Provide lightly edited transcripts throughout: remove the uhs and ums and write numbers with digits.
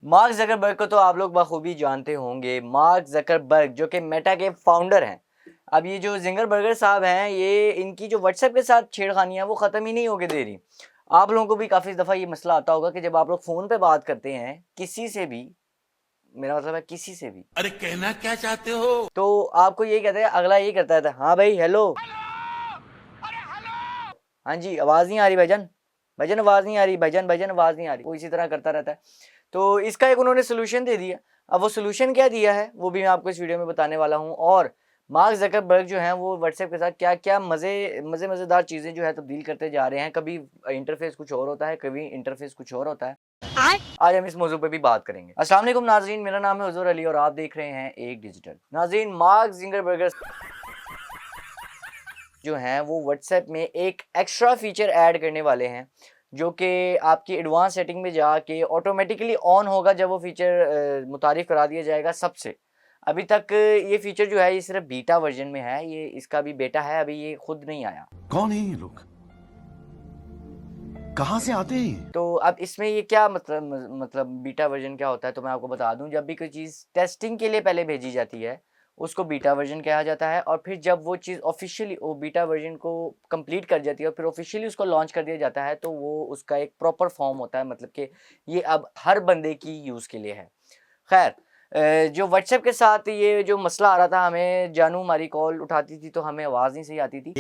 Mark Zuckerberg को तो आप लोग बखूबी जानते होंगे। मार्क जकरबर्ग जो कि मेटा के फाउंडर हैं। अब ये जो जिंगरबर्गर साहब हैं, ये इनकी जो व्हाट्सएप के साथ छेड़खानियां वो ख़त्म ही नहीं होके दे रही। आप लोगों को भी काफ़ी दफ़ा ये मसला आता होगा कि जब आप लोग फ़ोन पे बात करते हैं किसी से भी, मेरा मतलब है किसी से भी, अरे कहना क्या चाहते हो, तो आपको ये कहते हैं, अगला ये करता है, हाँ भाई हेलो, हाँ जी आवाज़ नहीं आ रही भाईजान, भाईजान आवाज़ नहीं आ रही, भाईजान भाईजान आवाज़ नहीं आ रही, वो इसी तरह करता रहता है। तो इसका एक उन्होंने सोल्यूशन दे दिया। अब वो सोल्यूशन क्या दिया है वो भी मैं आपको इस वीडियो में बताने वाला हूँ। और मार्क ज़करबर्ग जो हैं वो व्हाट्सएप के साथ क्या क्या मज़ेदार चीज़ें जो है तब्दील करते जा रहे हैं। कभी इंटरफेस कुछ और होता है, कभी इंटरफेस कुछ और होता है। आज हम इस मौजू पे भी बात करेंगे। अस्सलाम वालेकुम नाज़रीन, मेरा नाम है हुज़ूर अली और आप देख रहे हैं एक डिजिटल। नाज़रीन, मार्क ज़करबर्ग जो हैं वो व्हाट्सएप में एक एक्स्ट्रा फीचर ऐड करने वाले हैं, जो कि आपकी एडवांस सेटिंग में जाके ऑटोमेटिकली ऑन होगा जब वो फीचर मुतारिफ करा दिया जाएगा सबसे। अभी तक ये फीचर जो है ये सिर्फ बीटा वर्जन में है, ये इसका भी बेटा है, अभी ये खुद नहीं आया। कौन है ये लोग, कहां से आते हैं? तो अब इसमें ये क्या मतलब बीटा वर्जन क्या होता है, तो मैं आपको बता दूं। जब भी कोई चीज़ टेस्टिंग के लिए पहले भेजी जाती है उसको बीटा वर्जन कहा जाता है, और फिर जब वो चीज़ ऑफिशियली वो बीटा वर्जन को कंप्लीट कर जाती है और फिर ऑफिशियली उसको लॉन्च कर दिया जाता है, तो वो उसका एक प्रॉपर फॉर्म होता है, मतलब कि ये अब हर बंदे की यूज़ के लिए है। खैर, जो व्हाट्सएप के साथ ये जो मसला आ रहा था, हमें जानू हमारी कॉल उठाती थी तो हमें आवाज़ नहीं सही आती थी,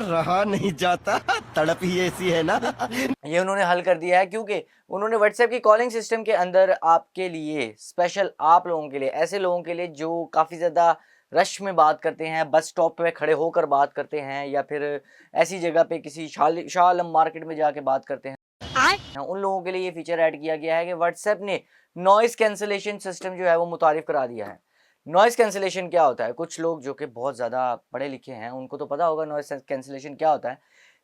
रहा नहीं जाता, तड़प ही ऐसी है ना। ये उन्होंने हल कर दिया है, क्योंकि उन्होंने व्हाट्सएप की कॉलिंग सिस्टम के अंदर आपके लिए स्पेशल, आप लोगों के लिए, ऐसे लोगों के लिए जो काफ़ी ज़्यादा रश में बात करते हैं, बस स्टॉप पे खड़े होकर बात करते हैं, या फिर ऐसी जगह पे किसी शाह आलम मार्केट में जाके बात करते हैं, उन लोगों के लिए ये फीचर ऐड किया गया है कि व्हाट्सएप ने नॉइस कैंसलेशन सिस्टम जो है वो मुतारिफ करा दिया है। नॉइस कैंसलेशन क्या होता है? कुछ लोग जो कि बहुत ज़्यादा पढ़े लिखे हैं उनको तो पता होगा नॉइस कैंसलेशन क्या होता है,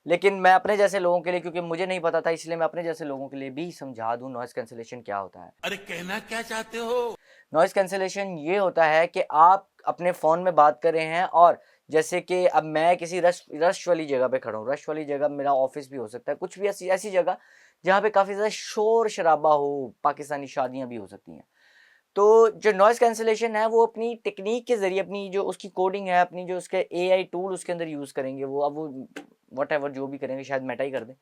लेकिन मैं अपने जैसे लोगों के लिए, क्योंकि मुझे नहीं पता था, इसलिए मैं अपने जैसे लोगों के लिए भी समझा दूं नॉइस कैंसलेशन क्या होता है। अरे कहना क्या चाहते हो। नॉइस कैंसलेशन ये होता है कि आप अपने फ़ोन में बात कर रहे हैं, और जैसे कि अब मैं किसी रश रश वाली जगह पे खड़ा हूँ, रश वाली जगह मेरा ऑफिस भी हो सकता है, कुछ भी ऐसी ऐसी जगह जहाँ पे काफ़ी ज़्यादा शोर शराबा हो, पाकिस्तानी शादियाँ भी हो सकती हैं। तो जो नॉइस कैंसलेशन है वो अपनी टेक्नीक के ज़रिए, अपनी जो उसकी कोडिंग है, अपनी जो उसके एआई टूल उसके अंदर यूज़ करेंगे, वो अब वो व्हाटएवर जो भी करेंगे, शायद मेटा ही कर दें।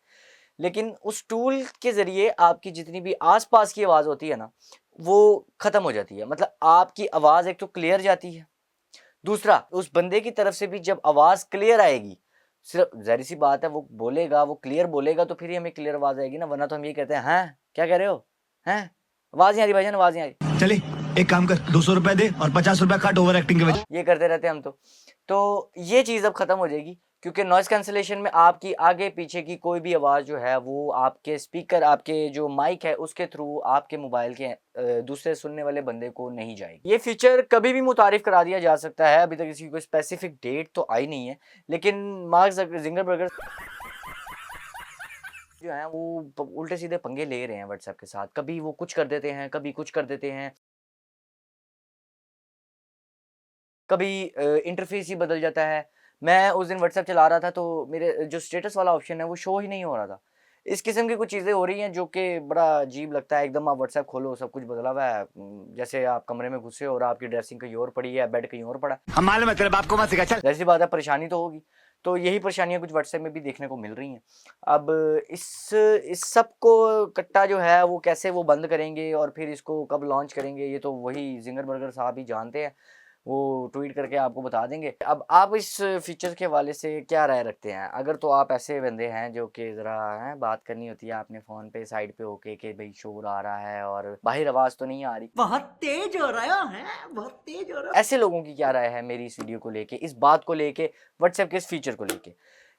लेकिन उस टूल के ज़रिए आपकी जितनी भी आस-पास की आवाज़ होती है ना, वो ख़त्म हो जाती है। मतलब आपकी आवाज़ एक तो क्लियर जाती है, दूसरा उस बंदे की तरफ से भी जब आवाज़ क्लियर आएगी, सिर्फ़ ज़ाहिर-सी बात है वो बोलेगा, वो क्लियर बोलेगा तो फिर ही हमें क्लियर आवाज़ आएगी ना, वरना तो हम ये कहते हैं, हैं? क्या कह रहे हो? हैं? आवाज़ नहीं आ रही भाईजान, आवाज़ नहीं आ रही। चले एक काम कर, 200 रुपए दे और 50 रुपए काट ओवर एक्टिंग के वजह। ये करते रहते हैं हम तो ये चीज़ अब ख़त्म हो जाएगी, क्योंकि नॉइज़ कैंसलेशन में आपकी आगे पीछे की कोई भी आवाज़ जो है वो आपके स्पीकर, आपके जो माइक है उसके थ्रू आपके मोबाइल के दूसरे सुनने वाले बंदे को नहीं जाएगी। ये फीचर कभी भी मुतारिफ करा दिया जा सकता है, अभी तक इसकी कोई स्पेसिफिक डेट तो आई नहीं है, लेकिन मार्क ज़करबर्ग जो हैं वो उल्टे सीधे पंगे ले रहे हैं व्हाट्सएप के साथ। कभी वो कुछ कर देते हैं, कभी कुछ कर देते हैं, कभी इंटरफ़ेस ही बदल जाता है। मैं उस दिन व्हाट्सएप चला रहा था तो मेरे जो स्टेटस वाला ऑप्शन है वो शो ही नहीं हो रहा था। इस किस्म की कुछ चीज़ें हो रही हैं जो कि बड़ा अजीब लगता है। एकदम आप व्हाट्सएप खोलो, सब कुछ बदला हुआ है। जैसे आप कमरे में घुसे हो और आपकी ड्रेसिंग कहीं और पड़ी है, बेड कहीं और पड़ा है। हम मालूम है तेरे बाप को मत सिखा, चल। ज़ाहिर-सी बात है परेशानी तो होगी। तो यही परेशानियाँ कुछ व्हाट्सएप में भी देखने को मिल रही हैं। अब इस सब को कट्टा जो है वो कैसे वो बंद करेंगे और फिर इसको कब लॉन्च करेंगे, ये तो वही ज़िंगरबर्गर साहब ही जानते हैं। वो ट्वीट करके आपको बता देंगे। अब आप इस फीचर के हवाले से क्या राय रखते हैं? अगर तो आप ऐसे बंदे हैं जो कि ज़रा हैं बात करनी होती है आपने फ़ोन पे साइड पे होके कि भई शोर आ रहा है और बाहर आवाज़ तो नहीं आ रही। बहुत तेज हो रहा है, बहुत तेज हो रहा। ऐसे लोगों की क्या राय है मेरी इस वीडियो को लेके, इस बात को लेके, व्हाट्सएप के इस फीचर को लेके?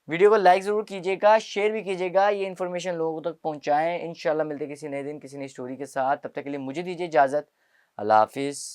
वीडियो को लाइक ज़रूर कीजिएगा, शेयर भी कीजिएगा, ये इन्फॉर्मेशन लोगों तक पहुँचाएँ। इंशाल्लाह मिलते हैं किसी नए दिन, किसी नई स्टोरी के साथ। तब तक के लिए मुझे दीजिए इजाज़त। अल्लाह हाफ़िज़।